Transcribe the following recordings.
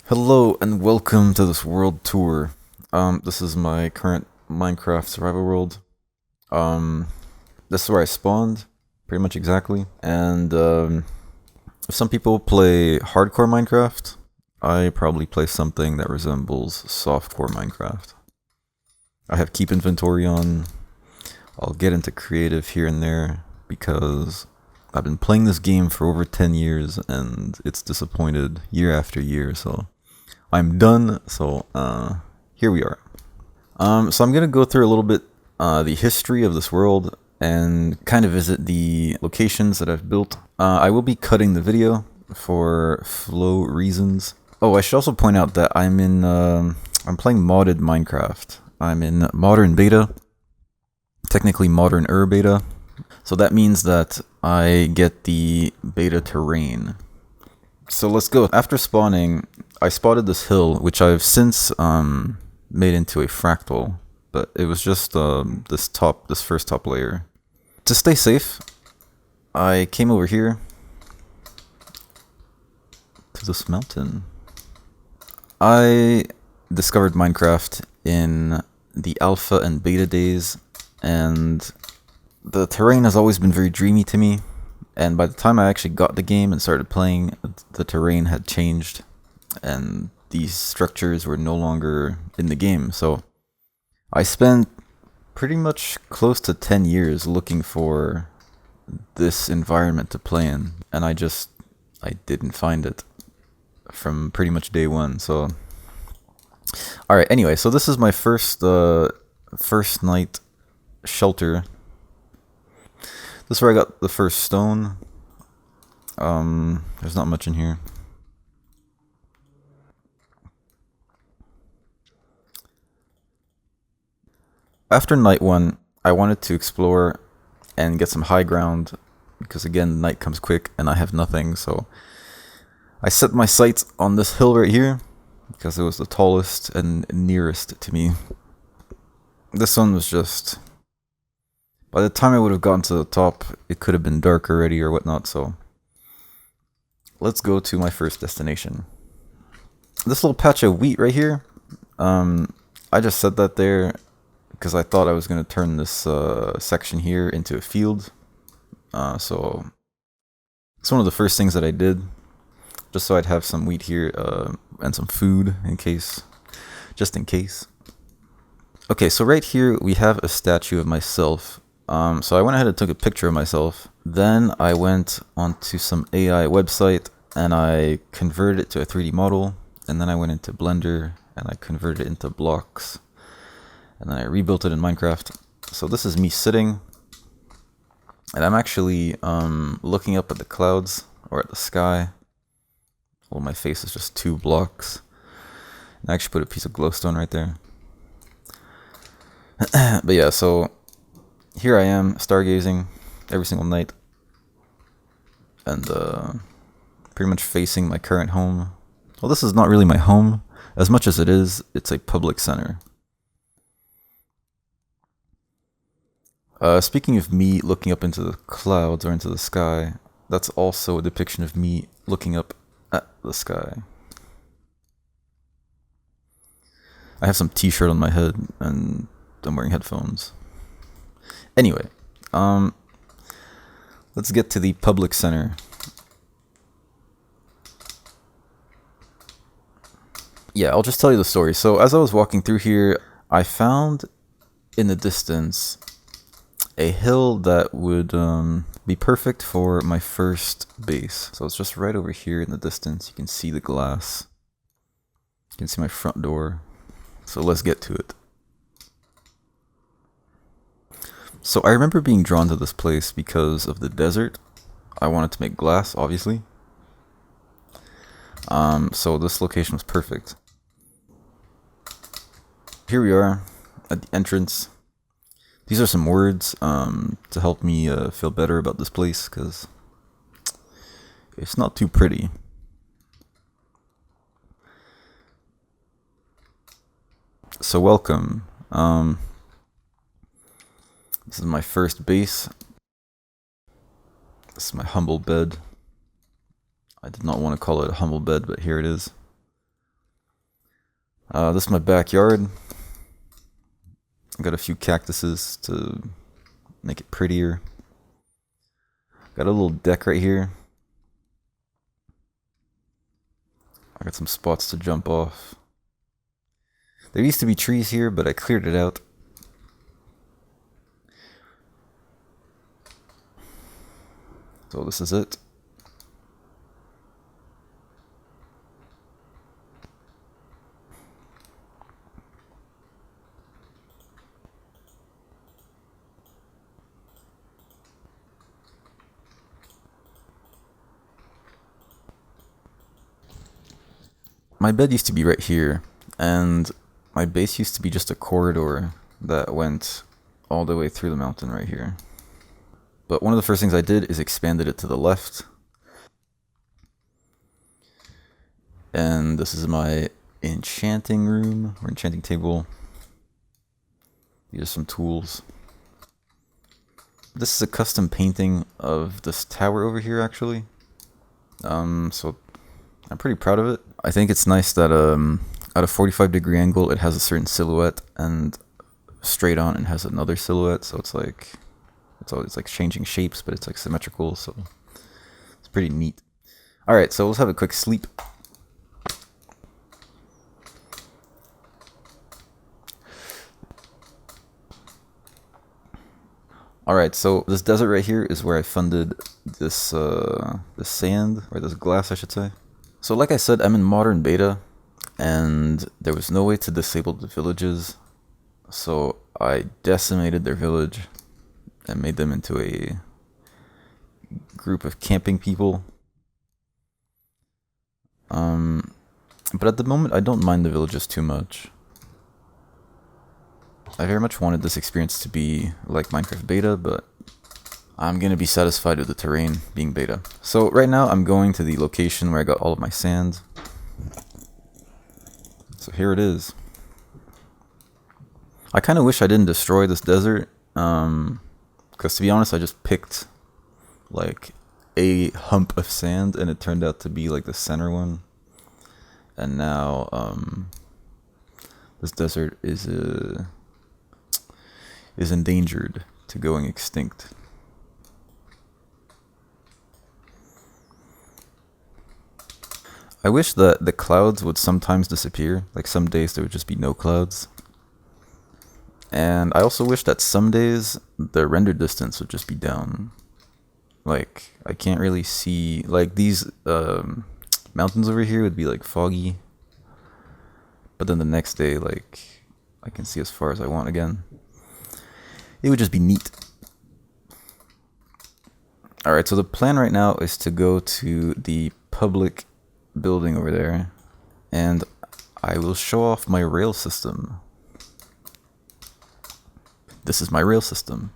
Hello and welcome to this world tour. This is my current Minecraft survival world. This is where I spawned, pretty much exactly. And if some people play hardcore Minecraft, I probably play something that resembles softcore Minecraft. I have keep inventory on. I'll get into creative here and there because I've been playing this game for over 10 years and it's disappointed year after year, so I'm done. So here we are. So I'm gonna go through a little bit the history of this world and kind of visit the locations that I've built. I will be cutting the video for flow reasons. Oh, I should also point out that I'm playing modded Minecraft. I'm in modern beta, technically modern beta. So that means that I get the beta terrain. So let's go. After spawning, I spotted this hill, which I've since made into a fractal, but it was just this first top layer. To stay safe, I came over here to this mountain. I discovered Minecraft in the alpha and beta days, and the terrain has always been very dreamy to me. And by the time I actually got the game and started playing, the terrain had changed and these structures were no longer in the game. So I spent pretty much close to 10 years looking for this environment to play in, and I didn't find it from pretty much day one. So alright, anyway, so this is my first night shelter. This is where I got the first stone. There's not much in here. After night one, I wanted to explore and get some high ground because again, night comes quick and I have nothing. So I set my sights on this hill right here because it was the tallest and nearest to me. This one was just, by the time I would have gotten to the top, it could have been dark already or whatnot, so let's go to my first destination. This little patch of wheat right here, I just set that there because I thought I was going to turn this section here into a field. So it's one of the first things that I did, just so I'd have some wheat here and some food just in case. Okay, so right here we have a statue of myself. So I went ahead and took a picture of myself. Then I went onto some AI website and I converted it to a 3D model. And then I went into Blender and I converted it into blocks. And then I rebuilt it in Minecraft. So this is me sitting. And I'm actually looking up at the clouds or at the sky. Well, my face is just 2 blocks. And I actually put a piece of glowstone right there. But yeah, so here I am, stargazing every single night, and pretty much facing my current home. Well, this is not really my home, as much as it's a public center. Speaking of me looking up into the clouds or into the sky, that's also a depiction of me looking up at the sky. I have some t-shirt on my head, and I'm wearing headphones. Anyway, let's get to the public center. Yeah, I'll just tell you the story. So as I was walking through here, I found in the distance a hill that would be perfect for my first base. So it's just right over here in the distance. You can see the glass. You can see my front door. So let's get to it. So I remember being drawn to this place because of the desert. I wanted to make glass, obviously. So this location was perfect. Here we are at the entrance. These are some words to help me feel better about this place because it's not too pretty. So welcome. This is my first base. This is my humble bed. I did not want to call it a humble bed, but here it is. This is my backyard. I got a few cactuses to make it prettier. Got a little deck right here. I got some spots to jump off. There used to be trees here, but I cleared it out. So this is it. My bed used to be right here, and my base used to be just a corridor that went all the way through the mountain right here. But one of the first things I did is expanded it to the left. And this is my enchanting room, or enchanting table. These are some tools. This is a custom painting of this tower over here, actually. So I'm pretty proud of it. I think it's nice that at a 45-degree angle it has a certain silhouette, and straight on it has another silhouette, so it's like it's always like changing shapes, but it's like symmetrical, so it's pretty neat. Alright, so let's have a quick sleep. Alright, so this desert right here is where I funded this this sand, or this glass I should say. So like I said, I'm in modern beta, and there was no way to disable the villages, so I decimated their village and made them into a group of camping people. But at the moment I don't mind the villages too much. I very much wanted this experience to be like Minecraft beta, but I'm gonna be satisfied with the terrain being beta. So right now I'm going to the location where I got all of my sand. So here it is. I kind of wish I didn't destroy this desert, because to be honest I just picked like a hump of sand and it turned out to be like the center one. And now this desert is endangered to going extinct. I wish that the clouds would sometimes disappear, like some days there would just be no clouds. And I also wish that some days the render distance would just be down. Like, I can't really see, like these mountains over here would be like foggy. But then the next day, like, I can see as far as I want again. It would just be neat. Alright, so the plan right now is to go to the public building over there, and I will show off my rail system. This is my rail system.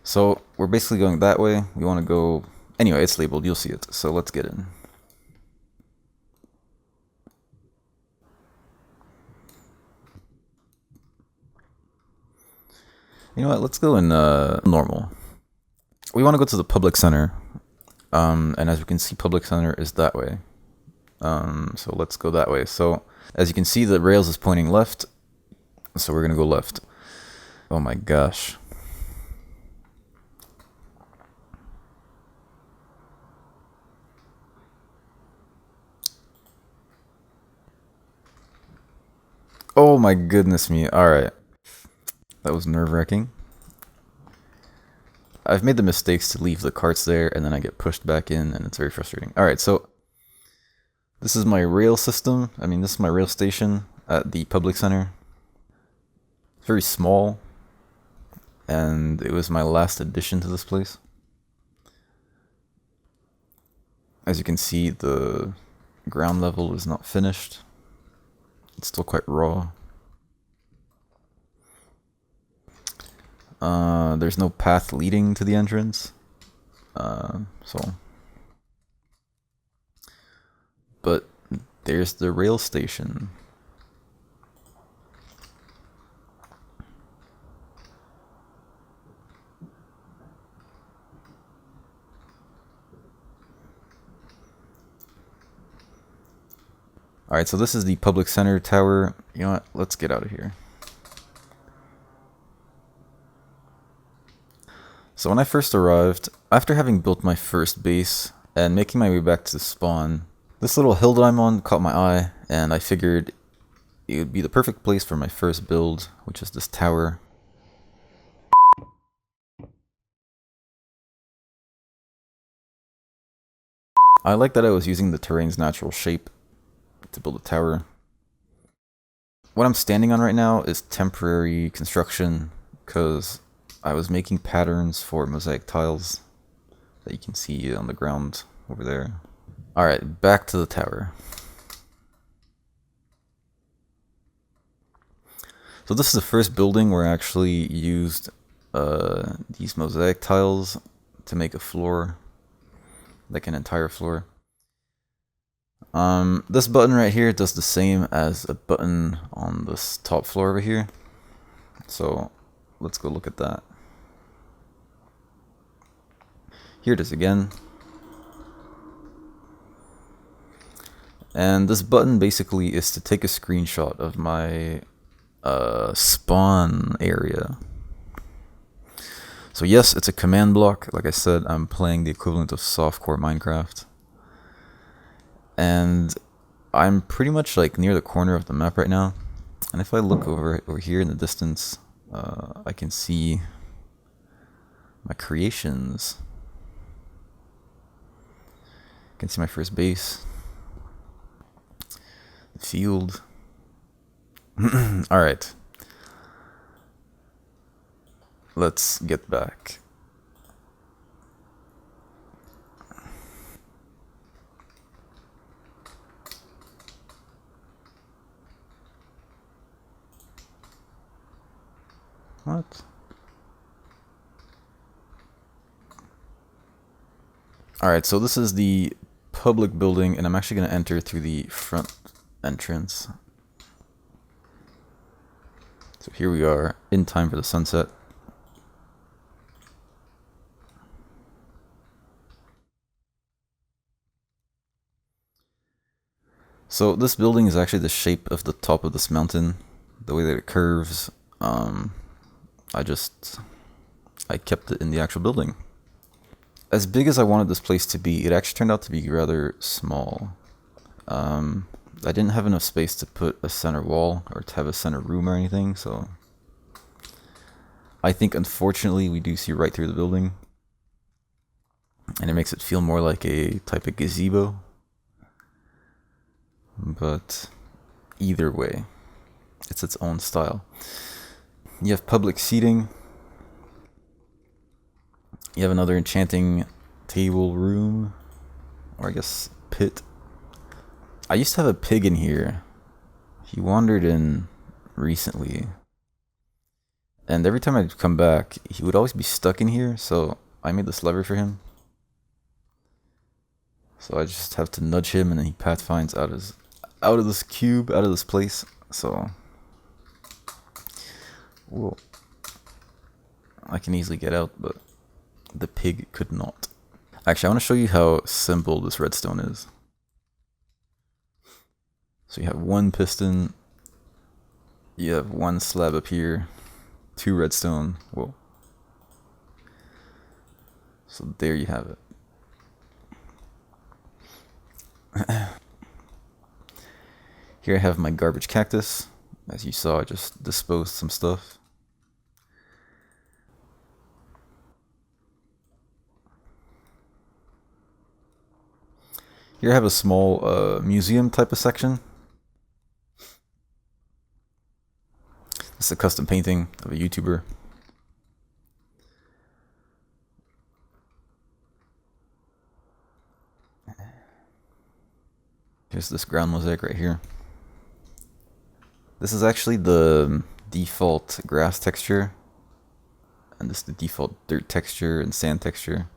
So we're basically going that way. We want to go... Anyway, it's labeled. You'll see it. So let's get in. You know what? Let's go in normal. We want to go to the public center. And as you can see, public center is that way. So let's go that way. So as you can see, the rails is pointing left. So we're going to go left. Oh my gosh. Oh my goodness me. Alright. That was nerve-wracking. I've made the mistakes to leave the carts there and then I get pushed back in and it's very frustrating. Alright, so this is my rail system. I mean, this is my rail station at the public center. It's very small and it was my last addition to this place. As you can see, the ground level is not finished. It's still quite raw. There's no path leading to the entrance. But there's the rail station. Alright, so this is the public center tower. You know what? Let's get out of here. So when I first arrived, after having built my first base and making my way back to spawn, this little hill that I'm on caught my eye, and I figured it would be the perfect place for my first build, which is this tower. I like that I was using the terrain's natural shape to build a tower. What I'm standing on right now is temporary construction because I was making patterns for mosaic tiles that you can see on the ground over there. Alright, back to the tower. So this is the first building where I actually used these mosaic tiles to make a floor, like an entire floor. This button right here does the same as a button on this top floor over here. So let's go look at that. Here it is again. And this button basically is to take a screenshot of my spawn area. So yes, it's a command block. Like I said, I'm playing the equivalent of Softcore Minecraft. And I'm pretty much like near the corner of the map right now. And if I look over here in the distance, I can see my creations. I can see my first base. The field. Alright. Let's get back. What? Alright, so this is the public building, and I'm actually going to enter through the front entrance. So here we are, in time for the sunset. So this building is actually the shape of the top of this mountain, the way that it curves. I kept it in the actual building. As big as I wanted this place to be, it actually turned out to be rather small. I didn't have enough space to put a center wall or to have a center room or anything, so I think unfortunately we do see right through the building, and it makes it feel more like a type of gazebo. But either way, it's its own style. You have public seating. You have another enchanting table room, or I guess pit. I used to have a pig in here. He wandered in recently, and every time I'd come back, he would always be stuck in here, so I made this lever for him. So I just have to nudge him, and then he pathfinds out of this cube, out of this place. So, whoa, I can easily get out, but the pig could not. Actually, I want to show you how simple this redstone is. So you have one piston, you have one slab up here, 2 redstone. Whoa. So there you have it. Here I have my garbage cactus. As you saw, I just disposed some stuff. Here I have a small museum type of section. It's a custom painting of a YouTuber. Here's this ground mosaic right here. This is actually the default grass texture, and this is the default dirt texture and sand texture.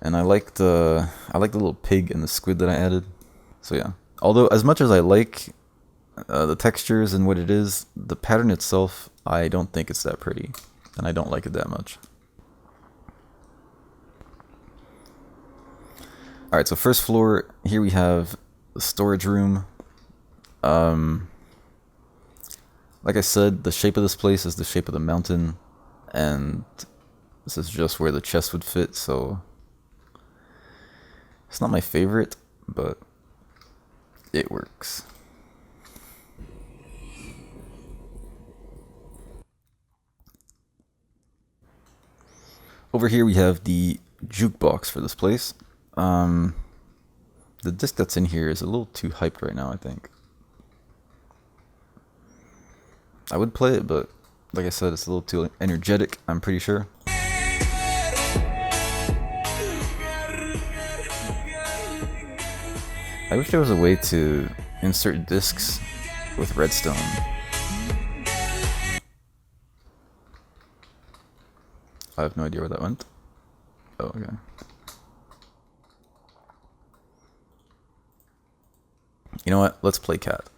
And I like the little pig and the squid that I added. So yeah, although as much as I like the textures and what it is, the pattern itself, I don't think it's that pretty, and I don't like it that much. Alright, so first floor, here we have the storage room. Like I said, the shape of this place is the shape of the mountain, and this is just where the chest would fit, so it's not my favorite, but it works. Over here we have the jukebox for this place. The disc that's in here is a little too hyped right now, I think. I would play it, but like I said, it's a little too energetic, I'm pretty sure. I wish there was a way to insert discs with redstone. I have no idea where that went. Oh, okay. You know what? Let's play cat.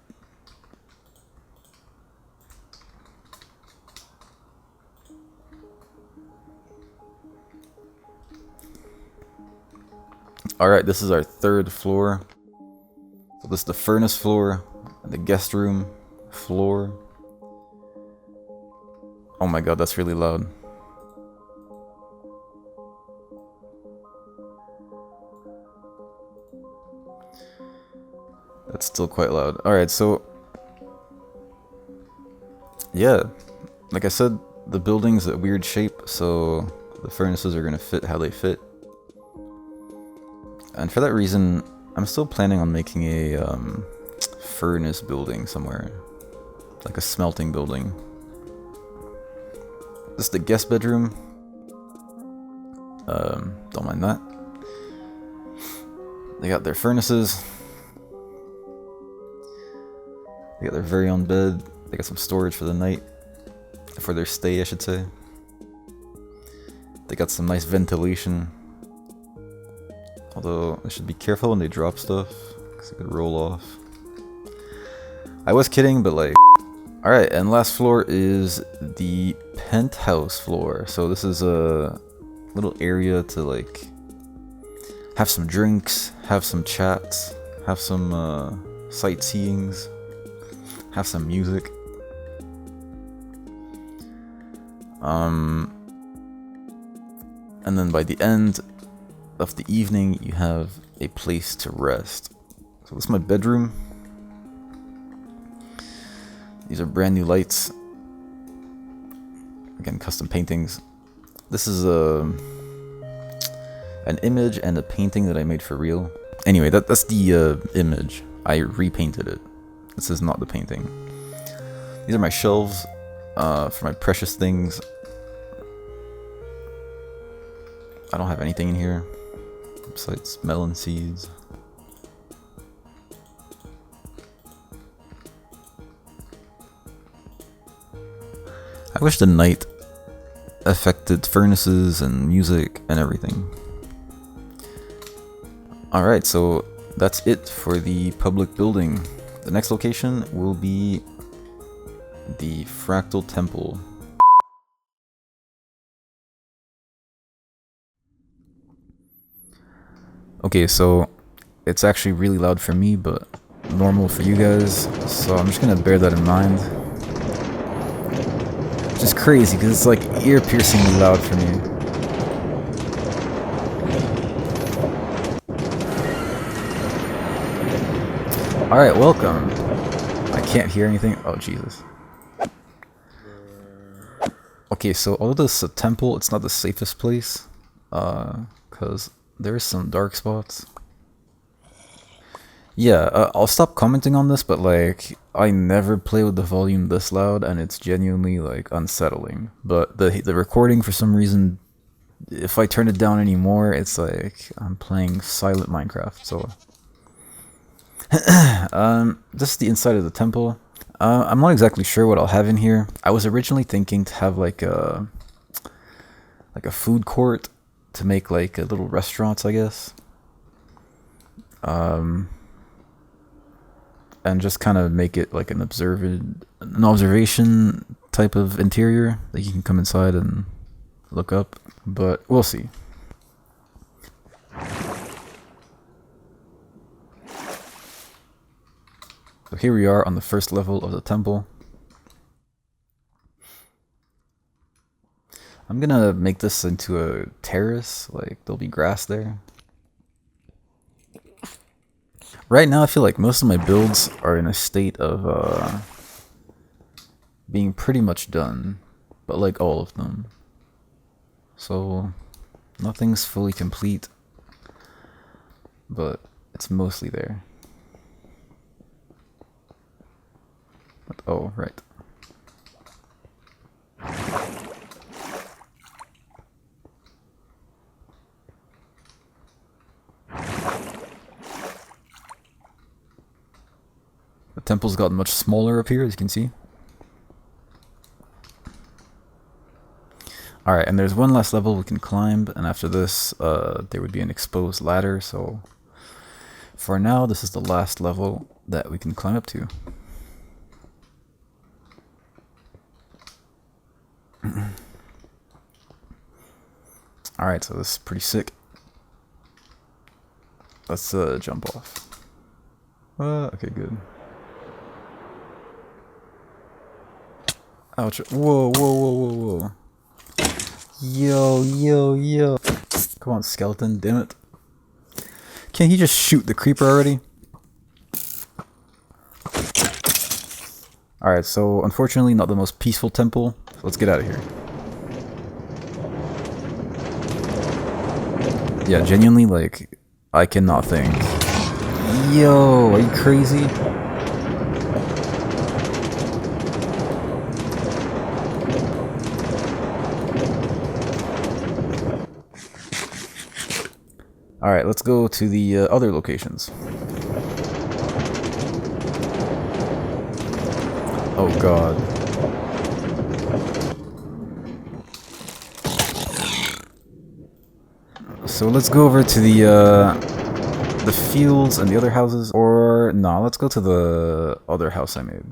Alright, this is our third floor. So this is the furnace floor, the guest room floor. Oh my god, that's really loud. That's still quite loud. Alright, so yeah, like I said, the building's a weird shape, so the furnaces are gonna fit how they fit. And for that reason, I'm still planning on making a furnace building somewhere. Like a smelting building. This is the guest bedroom. Don't mind that. They got their furnaces. They got their very own bed. They got some storage for the night. For their stay, I should say. They got some nice ventilation. Although, I should be careful when they drop stuff, because it could roll off. I was kidding, but like... Alright, and last floor is the penthouse floor. So this is a little area to like... have some drinks, have some chats, have some sightseeings, have some music. And then by the end of the evening, you have a place to rest. So this is my bedroom. These are brand new lights. Again, custom paintings. This is an image and a painting that I made for real. Anyway, that's the image. I repainted it. This is not the painting. These are my shelves for my precious things. I don't have anything in here besides melon seeds. I wish the night affected furnaces and music and everything. Alright, so that's it for the public building. The next location will be the Fractal Temple. Okay, so it's actually really loud for me, but normal for you guys, so I'm just gonna bear that in mind. It's just crazy, because it's like ear-piercingly loud for me. Alright, welcome. I can't hear anything. Oh, Jesus. Okay, so although this is a temple, it's not the safest place, because there's some dark spots. Yeah, I'll stop commenting on this, but like, I never play with the volume this loud, and it's genuinely like unsettling. But the recording, for some reason, if I turn it down anymore, it's like I'm playing silent Minecraft. So, this is the inside of the temple. I'm not exactly sure what I'll have in here. I was originally thinking to have like a food court to make like little restaurants, I guess. And just kind of make it like an observation type of interior that you can come inside and look up, but we'll see. So here we are on the first level of the temple. I'm gonna make this into a terrace, like there'll be grass there. Right now I feel like most of my builds are in a state of being pretty much done, but like all of them. So nothing's fully complete, but it's mostly there. But, oh, right. The temple's gotten much smaller up here, as you can see. Alright, and there's one last level we can climb, and after this, there would be an exposed ladder, so for now, this is the last level that we can climb up to. Alright, so this is pretty sick. Let's jump off. Okay, good. Ouch. Whoa, whoa, whoa, whoa, whoa. Yo. Come on, skeleton, damn it. Can't he just shoot the creeper already? Alright, so unfortunately not the most peaceful temple. So let's get out of here. Yeah, genuinely, like, I cannot think. Yo, are you crazy? Alright, let's go to the other locations. Oh god. So let's go over to the fields and the other houses, or no, let's go to the other house I made.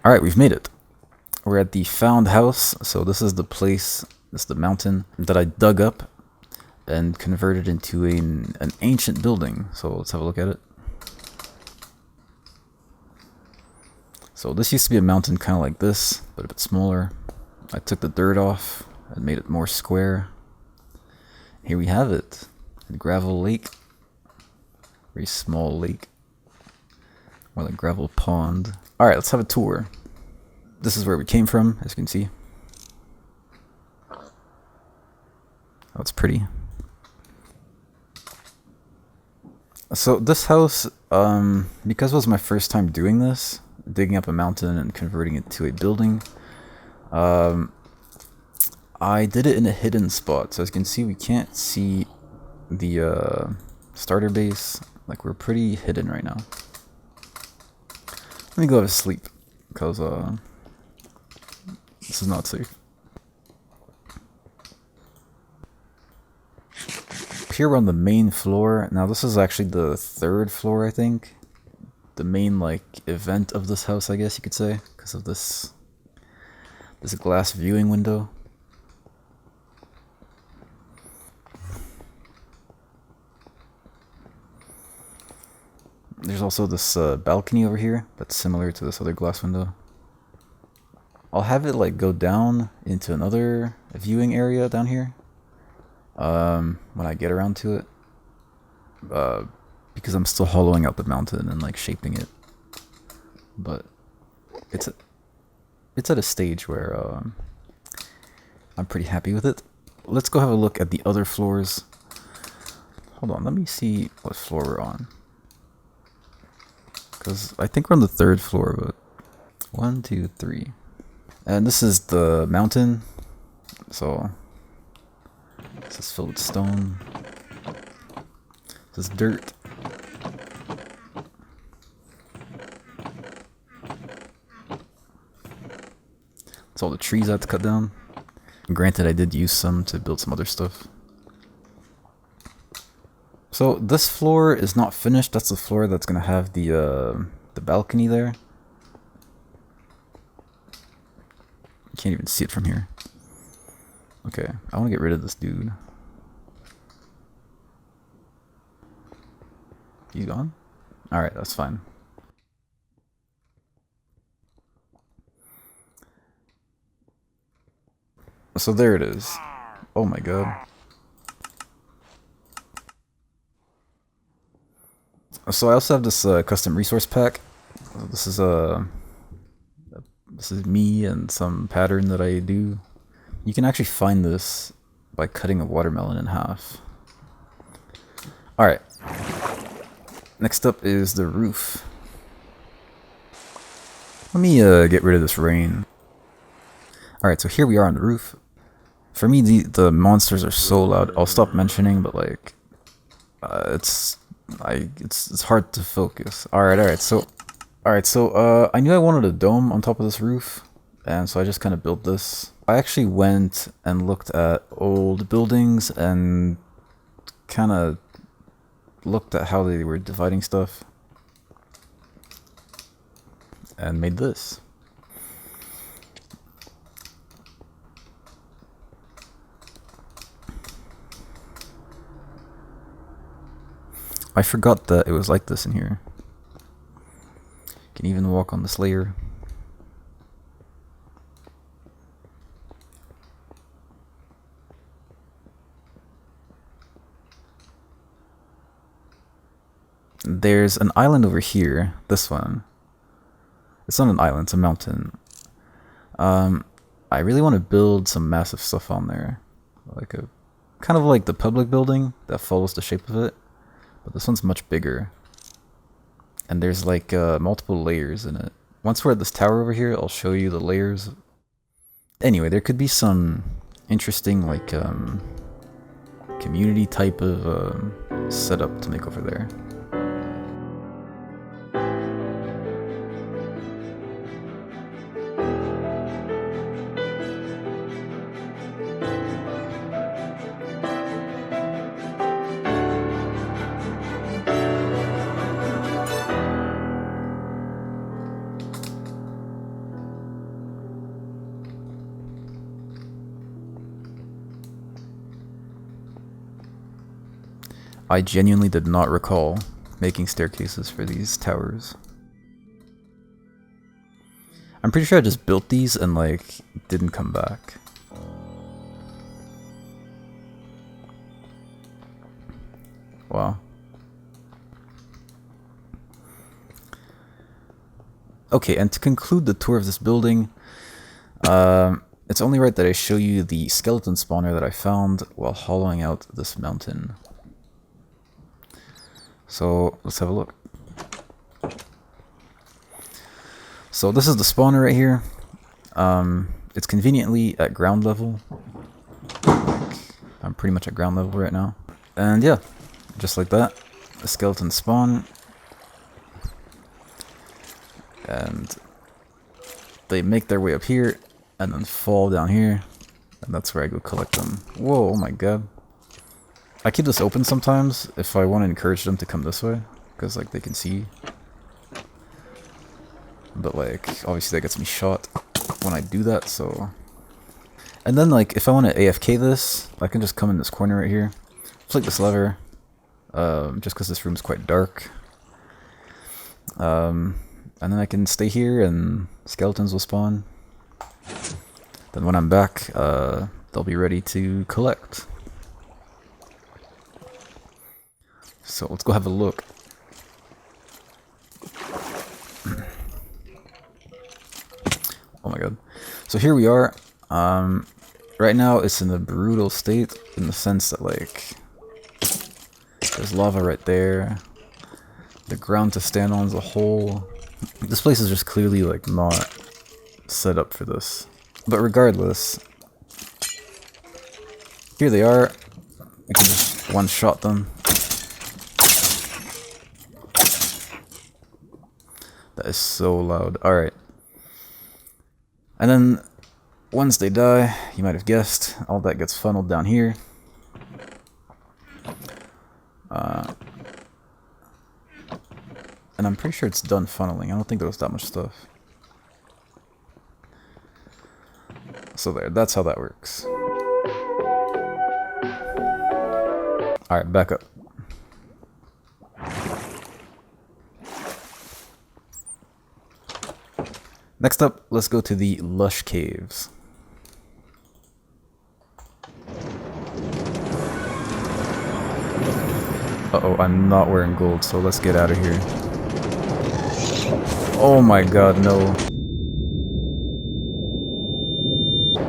Alright, we've made it. We're at the found house, so this is the place, this is the mountain that I dug up and converted into an ancient building. So let's have a look at it. So this used to be a mountain kind of like this, but a bit smaller. I took the dirt off and made it more square. Here we have it, a gravel lake, very small lake, more like gravel pond. Alright, let's have a tour. This is where we came from, as you can see. Oh, it's pretty. So this house, because it was my first time doing this, digging up a mountain and converting it to a building, I did it in a hidden spot. So as you can see, we can't see the starter base. Like, we're pretty hidden right now. Let me go to sleep, because this is not safe. Here we're on the main floor. Now this is actually the third floor, I think. The main, like, event of this house, I guess you could say, because of this glass viewing window. There's also this balcony over here that's similar to this other glass window. I'll have it like go down into another viewing area down here when I get around to it, because I'm still hollowing out the mountain and like shaping it. But it's at a stage where I'm pretty happy with it. Let's go have a look at the other floors. Hold on, let me see what floor we're on. Because I think we're on the third floor, but 1, 2, 3. And this is the mountain. So this is filled with stone. This is dirt. It's all the trees I had to cut down. Granted, I did use some to build some other stuff. So this floor is not finished. That's the floor that's gonna have the balcony there. You can't even see it from here. Okay, I want to get rid of this dude. He's gone? Alright, that's fine. So there it is. Oh my god. So I also have this custom resource pack. This is me and some pattern that I do. You can actually find this by cutting a watermelon in half. Alright. Next up is the roof. Let me get rid of this rain. Alright, so here we are on the roof. For me, the monsters are so loud. I'll stop mentioning, but like, it's hard to focus. Alright, so I knew I wanted a dome on top of this roof, and so I just kind of built this. I actually went and looked at old buildings and kind of looked at how they were dividing stuff and made this. I forgot that it was like this in here. Can even walk on this layer. There's an island over here, this one. It's not an island, it's a mountain. I really want to build some massive stuff on there. Like a kind of like the public building that follows the shape of it. But this one's much bigger. And there's like multiple layers in it. Once we're at this tower over here, I'll show you the layers. Anyway, there could be some interesting like community type of setup to make over there. I genuinely did not recall making staircases for these towers. I'm pretty sure I just built these and like didn't come back. Wow. Okay, and to conclude the tour of this building, it's only right that I show you the skeleton spawner that I found while hollowing out this mountain. So let's have a look. So this is the spawner right here. It's conveniently at ground level. I'm pretty much at ground level right now. And yeah, just like that, the skeletons spawn. And they make their way up here and then fall down here. And that's where I go collect them. Whoa, oh my god. I keep this open sometimes if I want to encourage them to come this way, because like they can see. But like obviously that gets me shot when I do that, so. And then like if I want to AFK this, I can just come in this corner right here, flick this lever, just because this room's quite dark. And then I can stay here and skeletons will spawn. Then when I'm back, they'll be ready to collect. So let's go have a look. Oh my god. So here we are. Right now it's in a brutal state in the sense that like there's lava right there. The ground to stand on is a hole. This place is just clearly like not set up for this. But regardless, here they are. I can just one-shot them. That is so loud. Alright. And then, once they die, you might have guessed, all that gets funneled down here. I'm pretty sure it's done funneling. I don't think there was that much stuff. So there, that's how that works. Alright, back up. Next up, let's go to the lush caves. Uh-oh, I'm not wearing gold, so let's get out of here. Oh my god, no.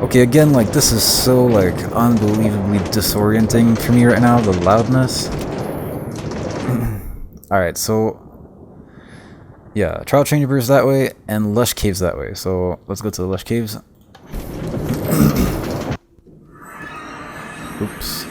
Okay, again, like, this is so, like, unbelievably disorienting for me right now, the loudness. Alright, so... yeah, trial chambers that way, and lush caves that way. So, let's go to the lush caves. Oops.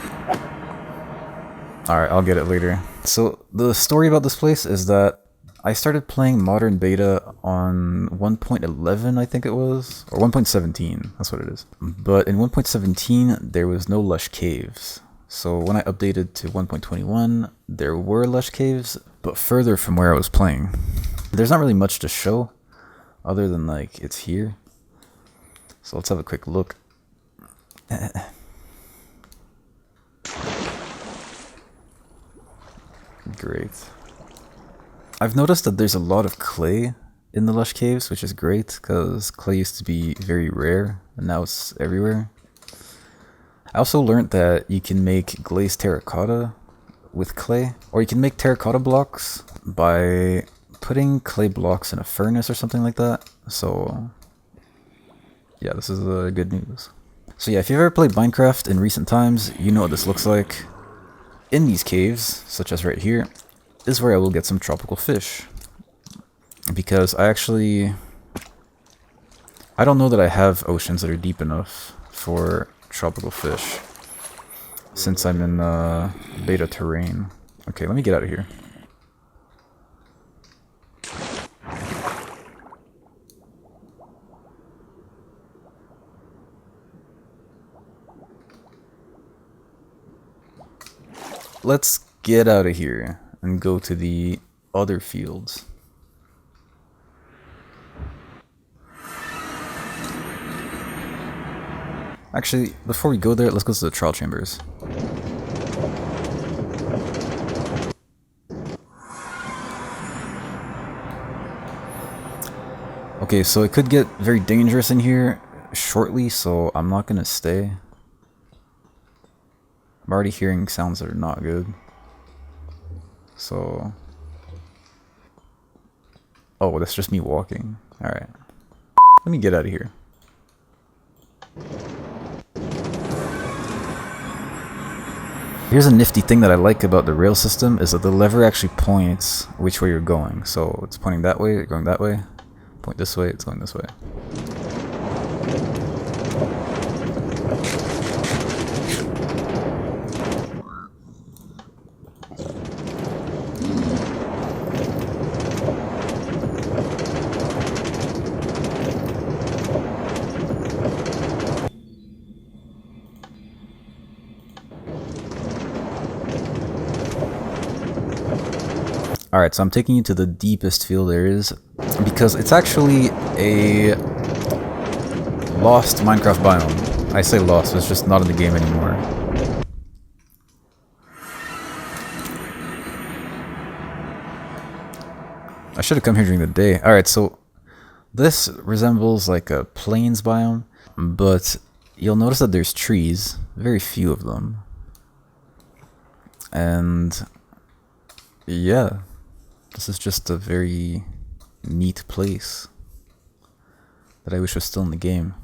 Alright, I'll get it later. So, the story about this place is that I started playing modern beta on 1.11, I think it was, or 1.17, that's what it is. But in 1.17, there was no lush caves. So when I updated to 1.21, there were lush caves, but further from where I was playing. There's not really much to show, other than, like, it's here. So let's have a quick look. Great. I've noticed that there's a lot of clay in the lush caves, which is great, because clay used to be very rare, and now it's everywhere. I also learned that you can make glazed terracotta with clay, or you can make terracotta blocks by putting clay blocks in a furnace or something like that. So, yeah, this is good news. So yeah, if you've ever played Minecraft in recent times, you know what this looks like. In these caves, such as right here, is where I will get some tropical fish. Because I don't know that I have oceans that are deep enough for tropical fish, since I'm in beta terrain. Okay, let me get out of here. Let's get out of here and go to the other fields. Actually, before we go there, let's go to the trial chambers. Okay, so it could get very dangerous in here shortly, so I'm not gonna stay. I'm already hearing sounds that are not good. So... oh, that's just me walking. Alright. Let me get out of here. Here's a nifty thing that I like about the rail system, is that the lever actually points which way you're going. So it's pointing that way, going that way. Point this way, it's going this way. Alright, so I'm taking you to the deepest field there is, because it's actually a lost Minecraft biome. I say lost, it's just not in the game anymore. I should have come here during the day. Alright, so this resembles like a plains biome, but you'll notice that there's trees, very few of them. And yeah. This is just a very neat place that I wish was still in the game.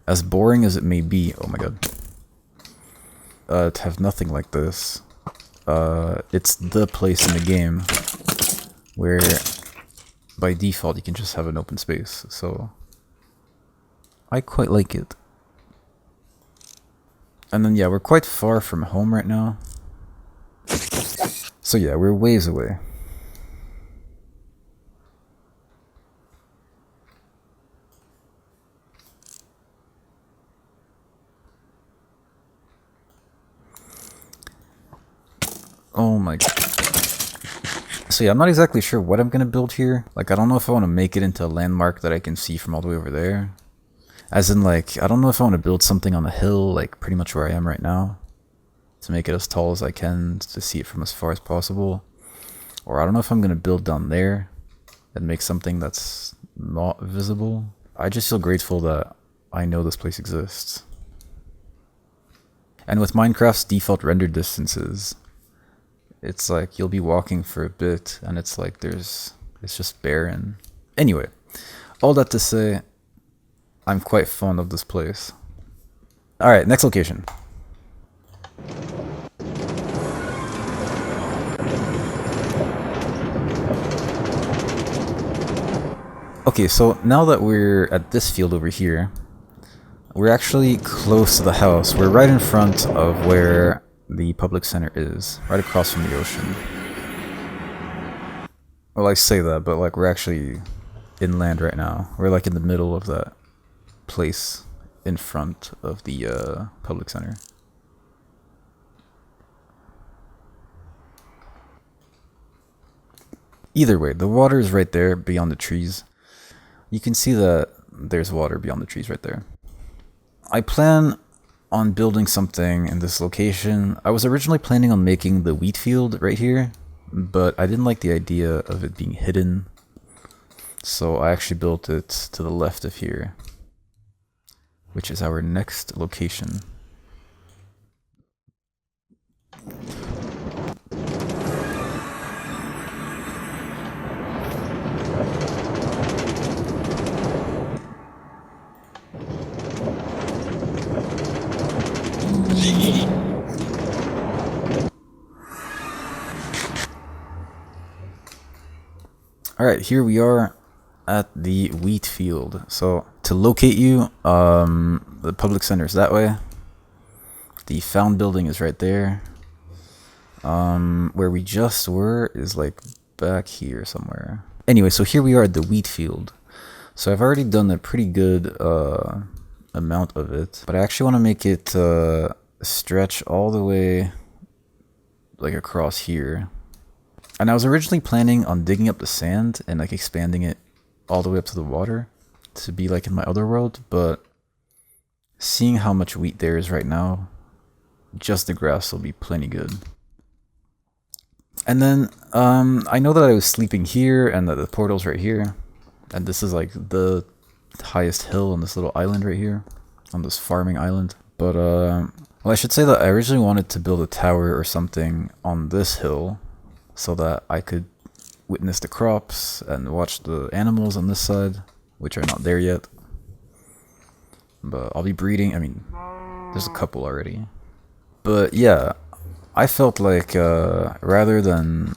As boring as it may be, oh my god. To have nothing like this, it's the place in the game where by default you can just have an open space, so I quite like it. And then yeah, we're quite far from home right now. So yeah, we're ways away. Oh my god. So yeah, I'm not exactly sure what I'm gonna build here. Like, I don't know if I want to make it into a landmark that I can see from all the way over there. As in, like, I don't know if I want to build something on the hill, like pretty much where I am right now, to make it as tall as I can to see it from as far as possible. Or I don't know if I'm gonna build down there and make something that's not visible. I just feel grateful that I know this place exists. And with Minecraft's default render distances, it's like you'll be walking for a bit and it's like it's just barren. Anyway, all that to say, I'm quite fond of this place. Alright, next location. Okay, so now that we're at this field over here, we're actually close to the house. We're right in front of where the public center is, right across from the ocean. Well, I say that, but like we're actually inland right now. We're like in the middle of that place in front of the public center. Either way, the water is right there beyond the trees. You can see that there's water beyond the trees right there. I plan on building something in this location. I was originally planning on making the wheat field right here, but I didn't like the idea of it being hidden. So I actually built it to the left of here, which is our next location. Alright, here we are at the wheat field. So to locate you, the public center is that way. The found building is right there. Where we just were is like back here somewhere. Anyway, so here we are at the wheat field. So I've already done a pretty good amount of it, but I actually want to make it stretch all the way like across here. And I was originally planning on digging up the sand and like expanding it all the way up to the water to be like in my other world, but seeing how much wheat there is right now, just the grass will be plenty good. And then I know that I was sleeping here and that the portal's right here, and this is like the highest hill on this little island right here, on this farming island. But well, I should say that I originally wanted to build a tower or something on this hill so that I could witness the crops and watch the animals on this side, which are not there yet. But I'll be breeding. I mean, there's a couple already. But yeah, I felt like rather than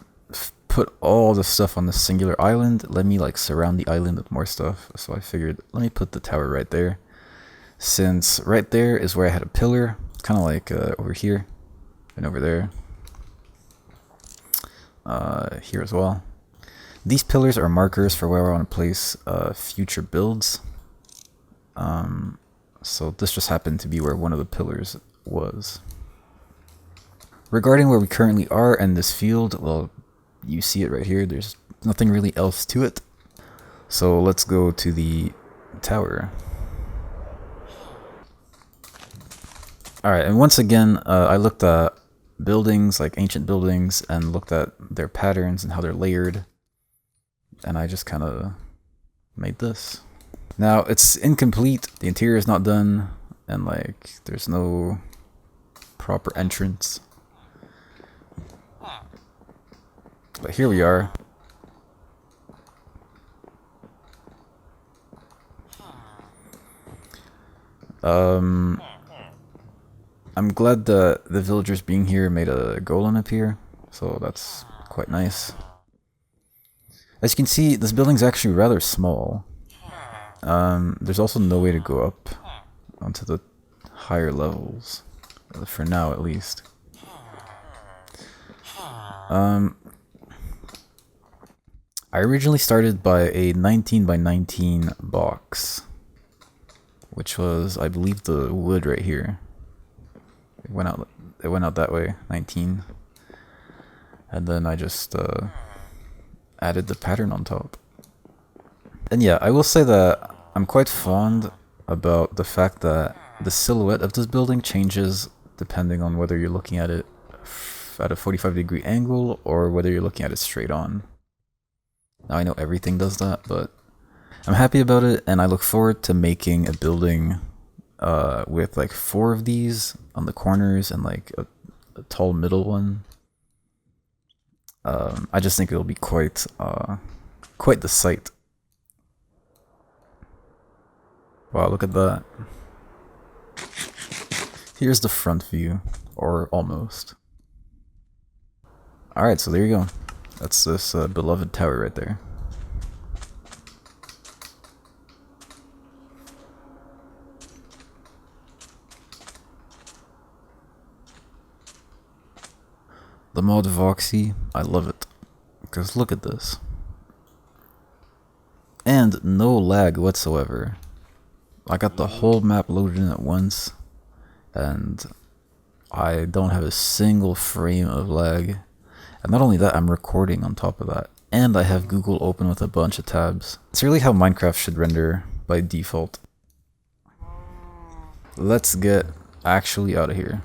put all the stuff on this singular island, let me like surround the island with more stuff. So I figured, let me put the tower right there, since right there is where I had a pillar, kind of like over here and over there. Here as well. These pillars are markers for where I want to place future builds. So this just happened to be where one of the pillars was. Regarding where we currently are in this field, well, you see it right here. There's nothing really else to it. So let's go to the tower. Alright, and once again, I looked at buildings, like ancient buildings, and looked at their patterns and how they're layered. And I just kind of made this. Now, it's incomplete. The interior is not done, and like, there's no proper entrance. But here we are. I'm glad that the villagers being here made a golem appear, so that's quite nice. As you can see, this building's actually rather small. There's also no way to go up onto the higher levels, for now at least. I originally started by a 19 by 19 box, which was, I believe, the wood right here. It went out that way, 19. And then I just added the pattern on top. And yeah, I will say that I'm quite fond about the fact that the silhouette of this building changes depending on whether you're looking at it at a 45-degree angle or whether you're looking at it straight on. Now I know everything does that, but I'm happy about it, and I look forward to making a building with like 4 of these on the corners and like a tall middle one. I just think it'll be quite the sight. Wow, look at that. Here's the front view, or almost. Alright, so there you go. That's this beloved tower right there. The mod voxy, I love it. Because look at this. And no lag whatsoever. I got the whole map loaded in at once, and I don't have a single frame of lag. And not only that, I'm recording on top of that. And I have Google open with a bunch of tabs. It's really how Minecraft should render by default. Let's get actually out of here.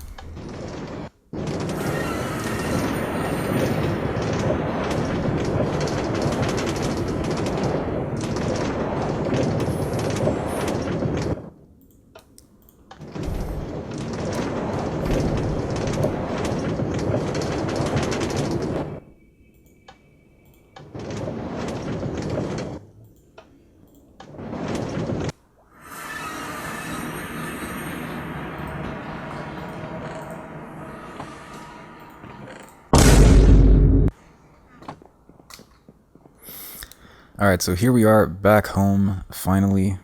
Alright, so here we are back home, finally.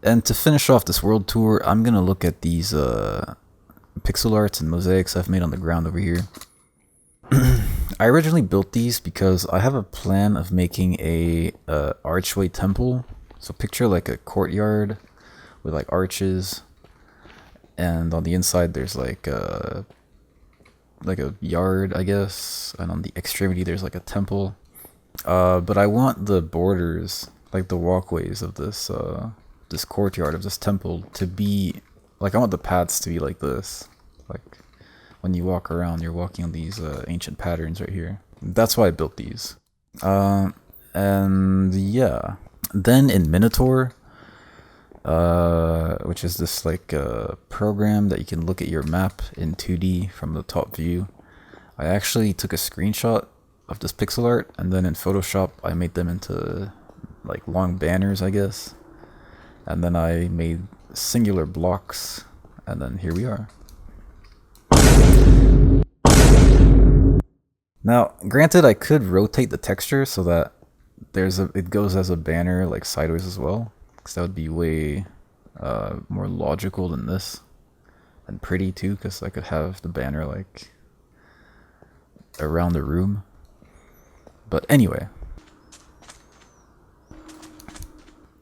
And to finish off this world tour, I'm gonna look at these pixel arts and mosaics I've made on the ground over here. I originally built these because I have a plan of making a archway temple. So picture like a courtyard with like arches, and on the inside there's like a yard, I guess, and on the extremity there's like a temple. But I want the borders, like the walkways of this this courtyard of this temple, to be like, I want the paths to be like this. Like when you walk around, you're walking on these ancient patterns right here. That's why I built these. And yeah, then in Minotaur, which is this like program that you can look at your map in 2D from the top view, I actually took a screenshot of this pixel art, and then in Photoshop I made them into like long banners, I guess, and then I made singular blocks, and then here we are. Now granted, I could rotate the texture so that it goes as a banner like sideways as well, because that would be way more logical than this, and pretty too, because I could have the banner like around the room. But anyway,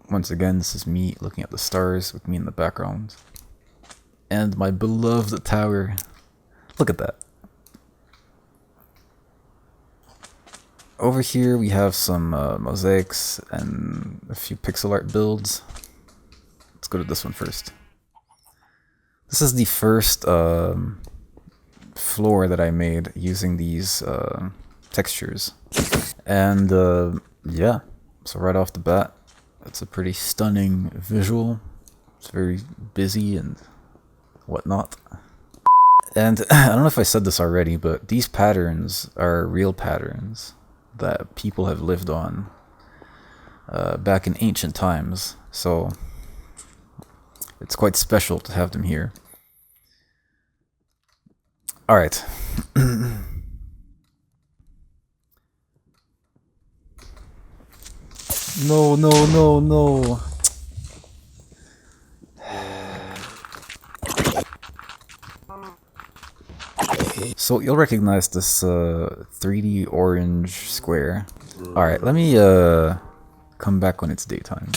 once again, this is me looking at the stars with me in the background. And my beloved tower. Look at that. Over here we have some mosaics and a few pixel art builds. Let's go to this one first. This is the first floor that I made using these textures. And yeah, so right off the bat, it's a pretty stunning visual. It's very busy and whatnot. And I don't know if I said this already, but these patterns are real patterns that people have lived on back in ancient times. So it's quite special to have them here. Alright. No, no, no, no. So you'll recognize this 3D orange square. Alright, let me come back when it's daytime.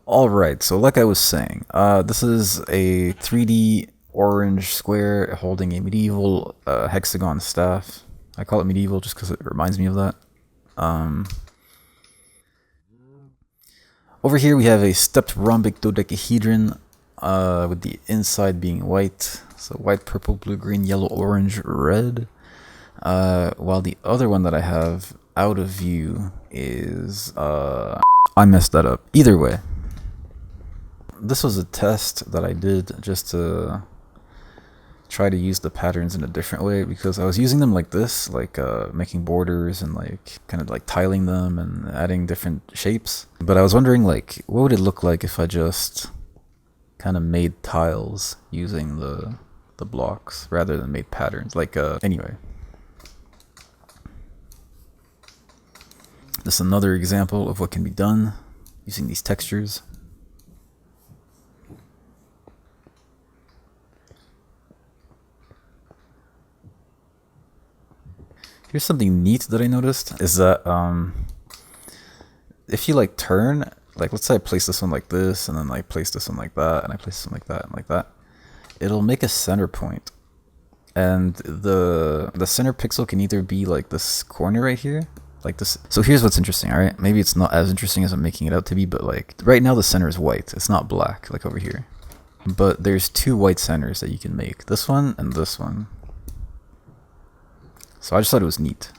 Alright, so like I was saying, this is a 3D orange square holding a medieval hexagon staff. I call it medieval just because it reminds me of that. Over here we have a stepped rhombic dodecahedron with the inside being white. So white, purple, blue, green, yellow, orange, red. While the other one that I have out of view is... I messed that up. Either way. This was a test that I did just to try to use the patterns in a different way, because I was using them like this, like making borders and like kind of like tiling them and adding different shapes. But I was wondering, like, what would it look like if I just kind of made tiles using the blocks rather than made patterns? Like, anyway. This is another example of what can be done using these textures. Here's something neat that I noticed, is that if you like turn, like let's say I place this one like this, and then I place this one like that, and I place this one like that, and like that, it'll make a center point. And the center pixel can either be like this corner right here, like this. So here's what's interesting, alright? Maybe it's not as interesting as I'm making it out to be, but like right now the center is white, it's not black, like over here. But there's two white centers that you can make, this one and this one. So I just thought it was neat.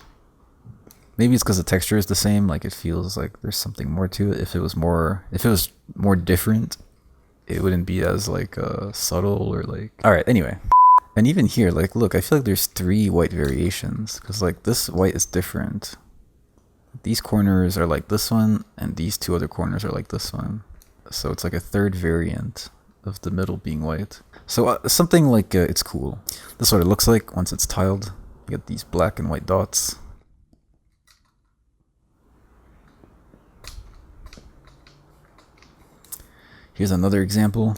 Maybe it's because the texture is the same, like it feels like there's something more to it. If it was more different, it wouldn't be as like subtle or like... Alright, anyway. And even here, like look, I feel like there's 3 white variations, because like this white is different. These corners are like this one, and these 2 other corners are like this one. So it's like a 3rd variant of the middle being white. So something like, it's cool. This is what it looks like once it's tiled. You get these black and white dots. Here's another example.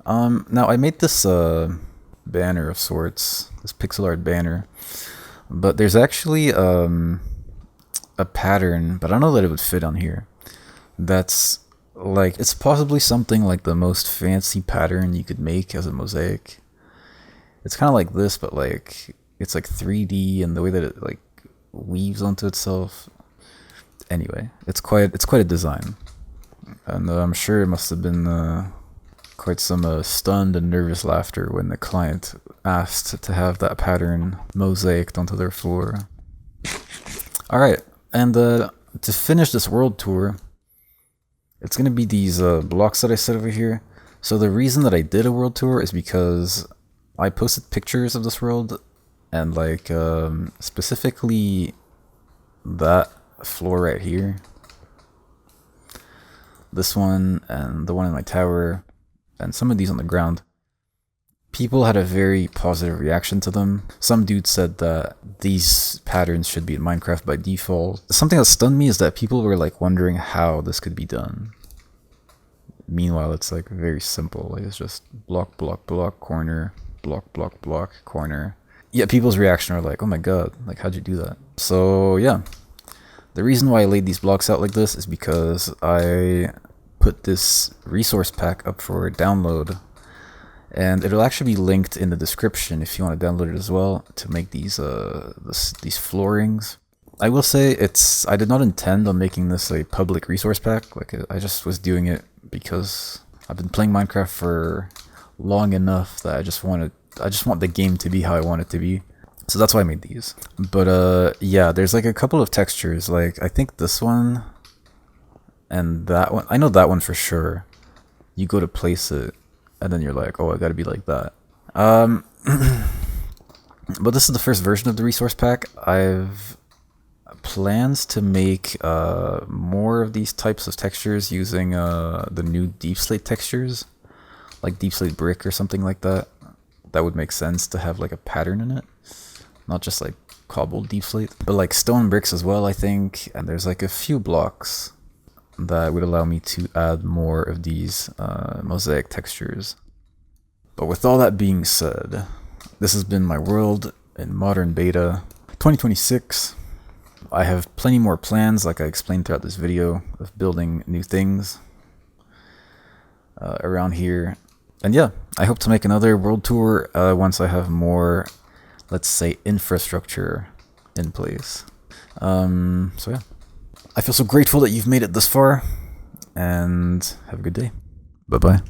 Now I made this banner of sorts, this pixel art banner, but there's actually a pattern, but I don't know that it would fit on here. That's like, it's possibly something like the most fancy pattern you could make as a mosaic. It's kind of like this, but like it's like 3D, and the way that it like weaves onto itself. Anyway, it's quite a design, and I'm sure it must have been quite some stunned and nervous laughter when the client asked to have that pattern mosaicked onto their floor. All right, and to finish this world tour, it's gonna be these blocks that I set over here. So the reason that I did a world tour is because I posted pictures of this world, and like specifically that floor right here, this one, and the one in my tower, and some of these on the ground. People had a very positive reaction to them. Some dude said that these patterns should be in Minecraft by default. Something that stunned me is that people were like wondering how this could be done. Meanwhile, it's like very simple. Like it's just block, block, block, corner, block, block, block, corner. Yeah, people's reaction are like, oh my god, like how'd you do that? So yeah, the reason why I laid these blocks out like this is because I put this resource pack up for download, and it'll actually be linked in the description if you want to download it as well to make these these floorings. I will say I did not intend on making this a public resource pack. Like I just was doing it because I've been playing Minecraft for long enough that I just want the game to be how I want it to be. So that's why I made these. But yeah, there's like a couple of textures. Like I think this one and that one. I know that one for sure. You go to place it, and then you're like, oh, I gotta be like that. But this is the first version of the resource pack. I've plans to make more of these types of textures using the new deep slate textures, like deep slate brick or something like that. That would make sense to have like a pattern in it, not just like cobbled deep slate, but like stone bricks as well, I think. And there's like a few blocks that would allow me to add more of these mosaic textures. But with all that being said, this has been my world in modern beta 2026. I have plenty more plans, like I explained throughout this video, of building new things around here. And yeah, I hope to make another world tour once I have more, let's say, infrastructure in place. So yeah, I feel so grateful that you've made it this far, and have a good day. Bye-bye.